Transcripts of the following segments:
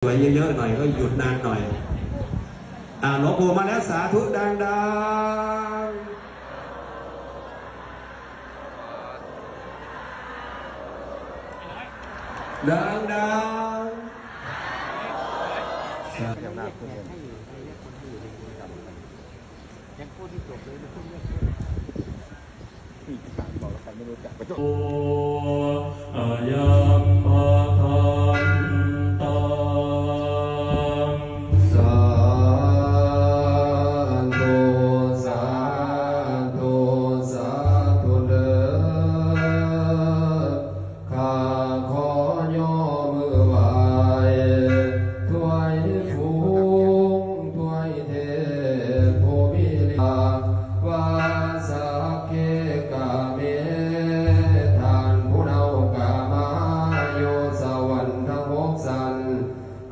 สวยเยอะๆหน่อยก็หยุดนานหน่อยหลวงปู่มาแล้วสาธุดังๆดังโออายัมปะทันตาสาธุสาธุสาธุเด้อข้าขอยอมือไหว้ถวายฟูงถวายเทพผู้มีฤทธิ์วาสาเกกาเมทานผู้เนา กามาโยสวรรค์ทั้งหกสัน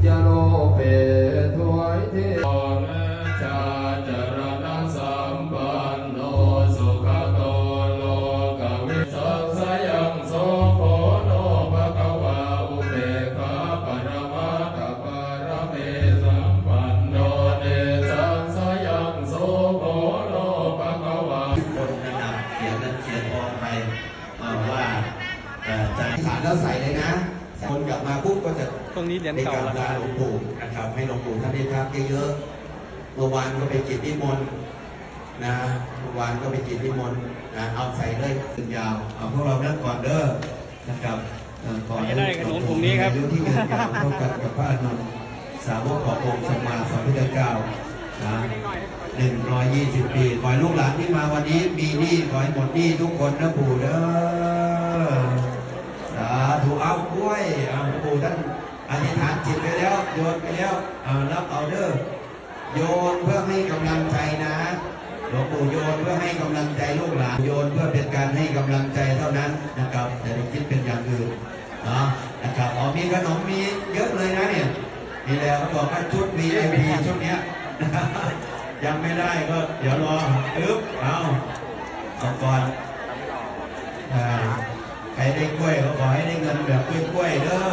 ยโลเปถวายเทพชาจรณะสัมปันโนสุขโตโลกวิสัสสยังโสโภโนภควาอุเบกขาปรมัตถปรเมสัมปันโนเนสัสสยังโสโภโนภควาทุกคนนะครับเขียนนั้นเขียนออกไปว่าใจฐานแล้วใส่เลยนะคนกลับมาปุ๊บก็จะ ตรงนี้เหรียญ ได้ เก่าก ราบ แล้ว ลาหลวงปู่นะครับให้หลวงปู่ท่านได้พักเยอะๆเมื่อวานก็ไปกิจนิมนต์นะเมื่อวานก็ไปกิจนิมนต์นะเอาใส่เลยถึงยาวพวกเรานั่งก่อนเด้อนะครับก่อนได้ขนมถุงนี้ครับ อายุที่ยืนยาวเท่ากันกับพระอานนท์สาวกขององค์สมมาสัมพุทธเจ้านะ120 ปีขอให้ลูกหลานที่มาวันนี้มีหนี้ขอให้หมดหนี้ทุกคนนะปู่เด้อสาธุเอากล้วยปู่ท่านอธิษฐานจิตไปแล้วโยนไปแล้วรับเอาเด้อโยนเพื่อให้กำลังใจนะหลวงปู่โยนเพื่อให้กำลังใจลูกหลานโยนเพื่อเป็นการให้กำลังใจเท่านั้นนะครับแต่ได้คิดเป็นอย่างอื่นนะครับมีขนมมีเยอะเลยนะเนี่ยมีแล้วเขาบอกว่าชุด VIP ชุดเนี้ยยังไม่ได้ก็เดี๋ยวรอเอาก่อนใครได้กล้วยก็ขอให้ได้เงินแบบกล้วยเด้อ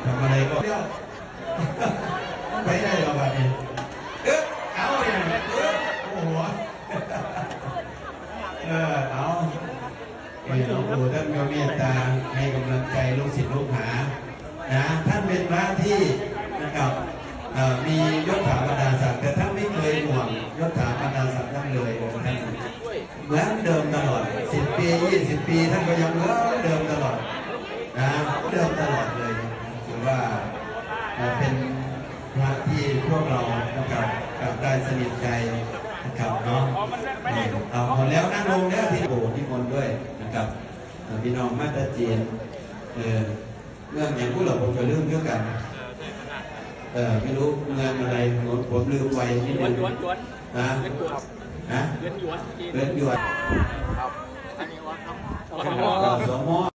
ทำอะไรก็ไม่ได้หรอกแบบนี้เอาเนี่ยโอ้โหเอาไปหลวงปู่ท่านก็เมตตาให้กำลังใจลูกศิษย์ลูกหานะท่านเป็นพระที่นะครับมียศถาบรรดาศักดิ์แต่ท่านไม่เคยห่วงยศถาบรรดาศักดิ์ท่านเลยท่านเหมือนเดิมตลอด10 ปี20 ปีท่านก็ยังเหมือนเดิมตลอดนะเดิมตลอดเลยถือว่าเป็นพระที่พวกเรานะครับกับได้สนิทใจนะครับเนาะหมดแล้วนั่งลงแล้วที่โบสถ์ที่มนต์ด้วยนะครับพี่น้องมาตรจีนเรื่องอย่างพวกเราผมจะเรื่องเยอะกันไม่รู้เงินอะไรผมลืมไว้นิดนึงนะเงินหยวนสม